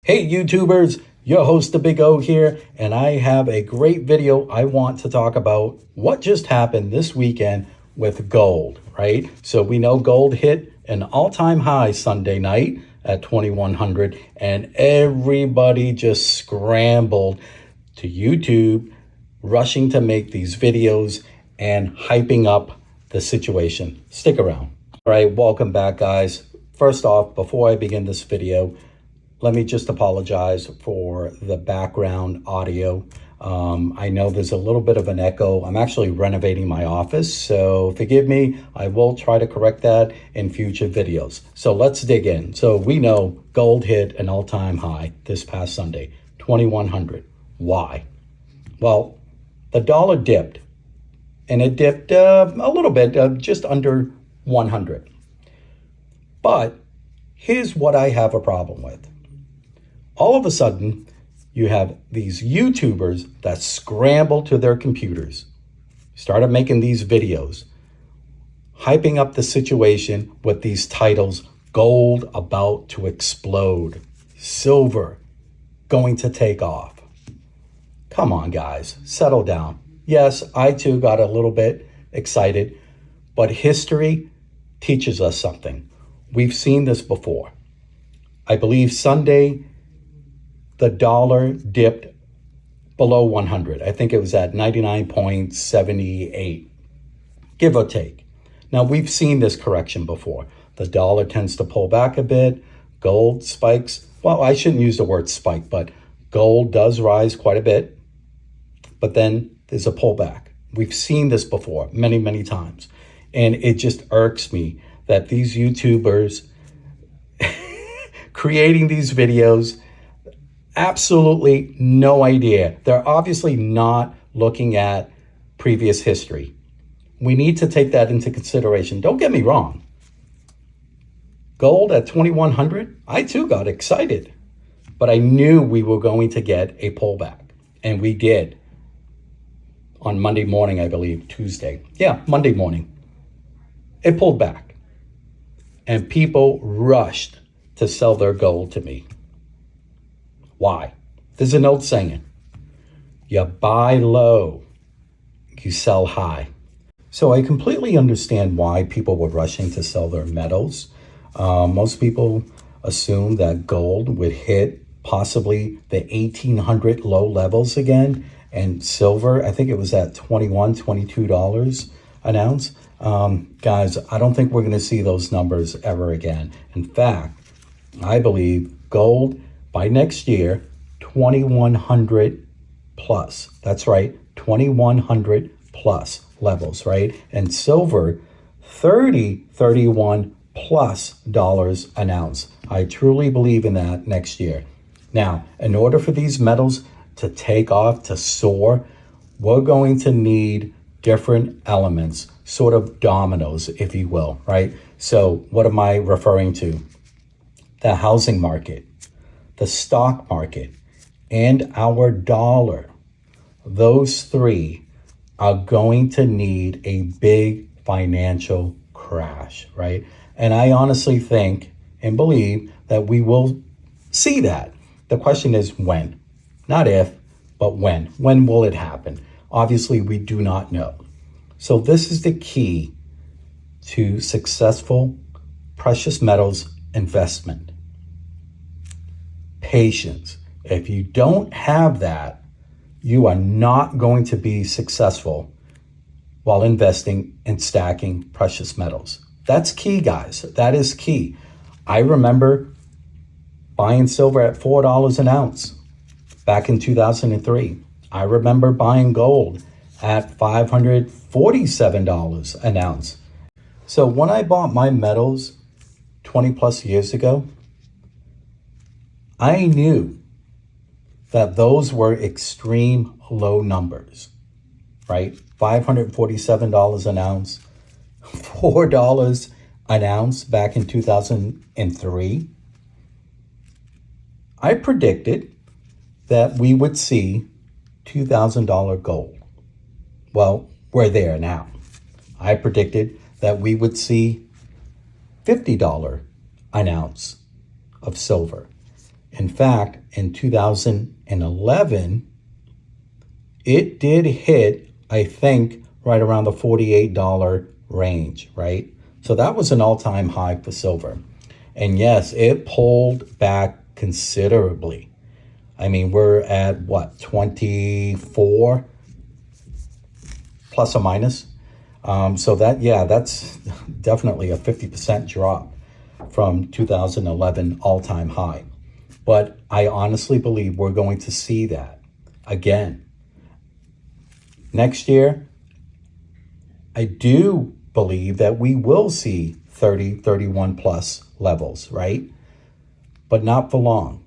Hey YouTubers, your host the Big O here, and I have a great video I want to talk about what just happened this weekend with gold, right? So we know gold hit an all-time high Sunday night at 2100 and everybody just scrambled to YouTube, rushing to make these videos and hyping up the situation. Stick around. All right, welcome back guys. First off, before I begin this video, let me just apologize for the background audio. I know there's a little bit of an echo. I'm actually renovating my office, so forgive me. I will try to correct that in future videos. So let's dig in. So we know gold hit an all-time high this past Sunday, 2100. Why? Well, the dollar dipped, and it dipped a little bit, just under 100. But here's what I have a problem with. All of a sudden, you have these YouTubers that scramble to their computers, started making these videos, hyping up the situation with these titles: gold about to explode, silver going to take off. Come on, guys, settle down. Yes, I too got a little bit excited, but history teaches us something. We've seen this before. I believe Sunday, the dollar dipped below 100. I think it was at 99.78, give or take. Now, we've seen this correction before. The dollar tends to pull back a bit. Gold spikes. Well, I shouldn't use the word spike, but gold does rise quite a bit. But then there's a pullback. We've seen this before many, many times. And it just irks me that these YouTubers creating these videos, absolutely no idea. They're obviously not looking at previous history. We need to take that into consideration. Don't get me wrong. Gold at 2100, I too got excited. But I knew we were going to get a pullback. And we did. On Monday morning, I believe, Tuesday. Yeah, Monday morning. It pulled back. And people rushed to sell their gold to me. Why? There's an old saying, you buy low, you sell high. So I completely understand why people were rushing to sell their metals. Most people assume that gold would hit possibly the 1800 low levels again. And silver, I think it was at $21, $22 an ounce. Guys, I don't think we're going to see those numbers ever again. In fact, I believe gold by next year, 2100 plus. That's right, 2100 plus levels, right? And silver, 31 plus dollars an ounce. I truly believe in that next year. Now, in order for these metals to take off, to soar, we're going to need different elements, sort of dominoes, if you will, right? So what am I referring to? The housing market, the stock market, and our dollar. Those three are going to need a big financial crash, right? And I honestly think and believe that we will see that. The question is when, not if, but when. When will it happen? Obviously, we do not know. So this is the key to successful precious metals investment. Patience. If you don't have that, you are not going to be successful while investing and stacking precious metals. That's key, guys. That is key. I remember buying silver at $4 an ounce back in 2003. I remember buying gold at $547 an ounce. So when I bought my metals 20 plus years ago, I knew that those were extreme low numbers, right? $547 an ounce, $4 an ounce back in 2003. I predicted that we would see $2,000 gold. Well, we're there now. I predicted that we would see $50 an ounce of silver. In fact, in 2011, it did hit, I think, right around the $48 range, right? So that was an all-time high for silver. And yes, it pulled back considerably. I mean, we're at what, 24 plus or minus? So that's definitely a 50% drop from 2011 all-time high. But I honestly believe we're going to see that again. Next year, I do believe that we will see 30, 31 plus levels, right? But not for long.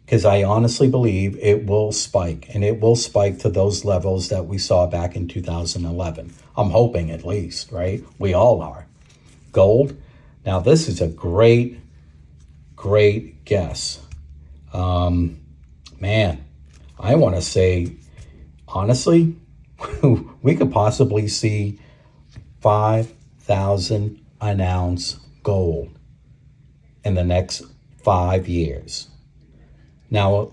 Because I honestly believe it will spike, and it will spike to those levels that we saw back in 2011. I'm hoping, at least, right? We all are. Gold. Now, this is a great guess. Man, I want to say, honestly, we could possibly see 5,000 an ounce gold in the next 5 years. Now,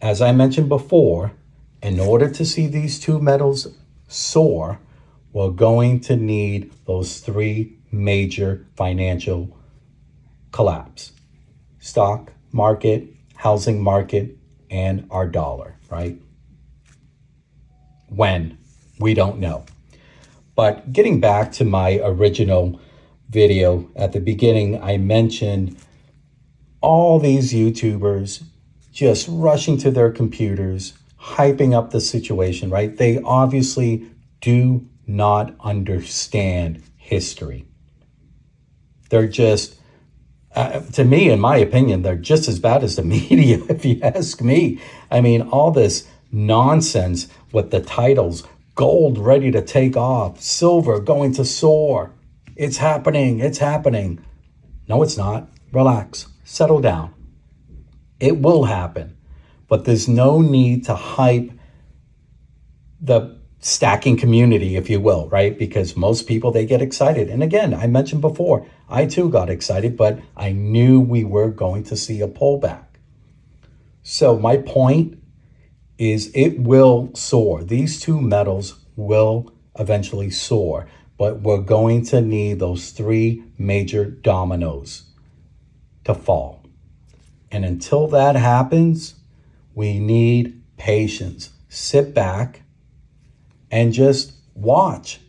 as I mentioned before, in order to see these two metals soar, we're going to need those three major financial collapse: stock market, housing market, and our dollar, right? When? We don't know. But getting back to my original video, at the beginning, I mentioned all these YouTubers just rushing to their computers, hyping up the situation, right? They obviously do not understand history. They're just, to me, in my opinion, they're just as bad as the media, if you ask me. I mean, all this nonsense with the titles: gold ready to take off, silver going to soar. It's happening. It's happening. No, it's not. Relax. Settle down. It will happen. But there's no need to hype the stacking community, if you will, right? Because most people, they get excited. And again, I mentioned before, I too got excited, but I knew we were going to see a pullback. So my point is, it will soar. These two metals will eventually soar, but we're going to need those three major dominoes to fall. And until that happens, we need patience. Sit back and just watch.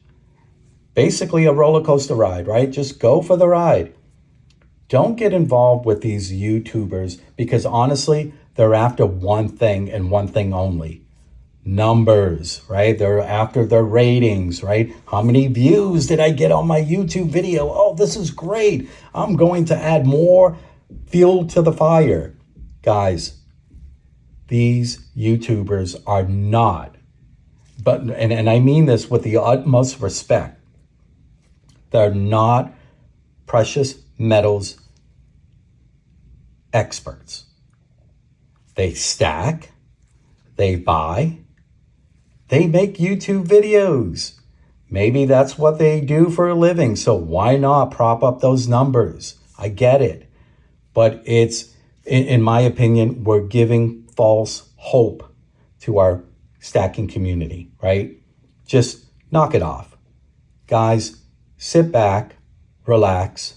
Basically a roller coaster ride, right? Just go for the ride. Don't get involved with these YouTubers, because honestly, they're after one thing and one thing only: numbers, right? They're after their ratings, right? How many views did I get on my YouTube video? Oh, this is great. I'm going to add more fuel to the fire. Guys, these YouTubers are not, and I mean this with the utmost respect, they're not precious metals experts. They stack, they buy, they make YouTube videos. Maybe that's what they do for a living. So why not prop up those numbers? I get it. But it's, in my opinion, we're giving false hope to our stacking community, right? Just knock it off. Guys, sit back, relax.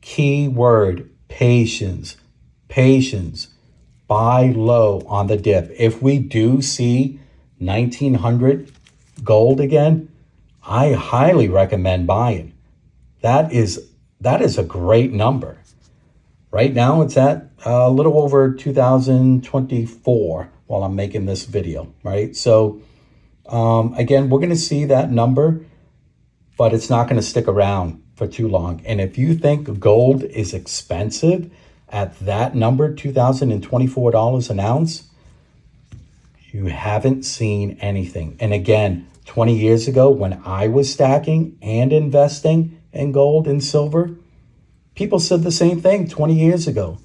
Key word: patience. Patience. Buy low on the dip. If we do see 1900 gold again, I highly recommend buying. That is a great number. Right now it's at a little over 2024 while I'm making this video, right? So again, we're going to see that number, but it's not going to stick around for too long. And if you think gold is expensive at that number, $2,024 an ounce, you haven't seen anything. And again, 20 years ago, when I was stacking and investing in gold and silver, people said the same thing 20 years ago.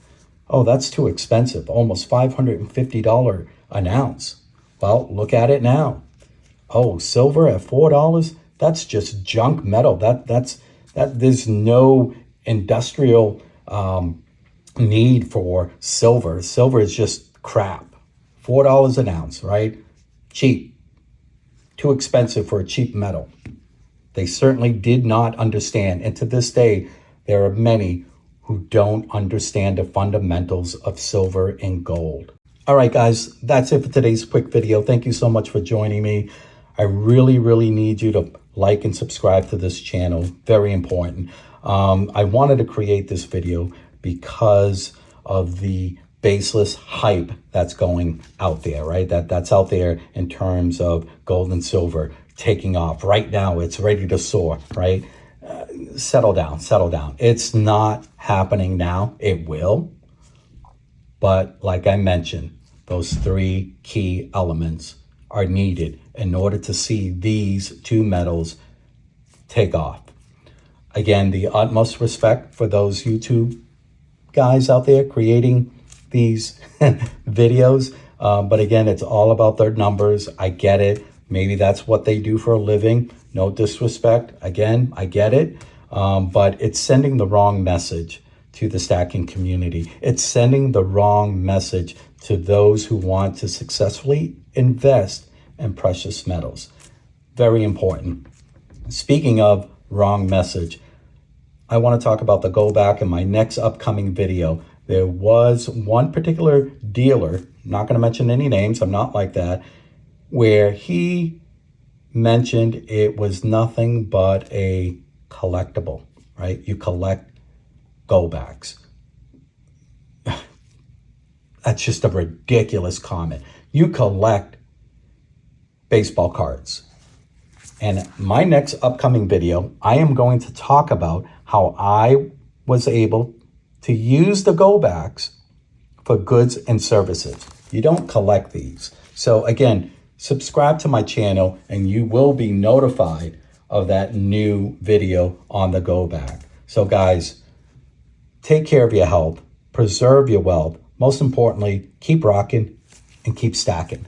Oh, that's too expensive, almost $550 an ounce. Well, look at it now. Oh, silver at $4, that's just junk metal. That there's no industrial need for silver. Silver is just crap. $4 an ounce, right? Cheap. Too expensive for a cheap metal. They certainly did not understand. And to this day, there are many who don't understand the fundamentals of silver and gold. All right, guys, that's it for today's quick video. Thank you so much for joining me. I really, really need you to like and subscribe to this channel. Very important. I wanted to create this video because of the baseless hype that's going out there, right? That's out there in terms of gold and silver taking off. Right now, it's ready to soar, right? Settle down, settle down. It's not happening now. It will. But like I mentioned, those three key elements are needed in order to see these two metals take off. Again, the utmost respect for those YouTube guys out there creating these videos. But again, it's all about their numbers. I get it. Maybe that's what they do for a living. No disrespect. Again, I get it. But it's sending the wrong message to the stacking community. It's sending the wrong message to those who want to successfully invest in precious metals. Very important. Speaking of wrong message, I want to talk about the go back in my next upcoming video. There was one particular dealer, not going to mention any names, I'm not like that, where he mentioned it was nothing but a collectible, right? You collect go backs. That's just a ridiculous comment. You collect baseball cards. And my next upcoming video, I am going to talk about how I was able to use the go backs for goods and services. You don't collect these. So again, subscribe to my channel and you will be notified of that new video on the go back. So guys, take care of your health, preserve your wealth. Most importantly, keep rocking and keep stacking.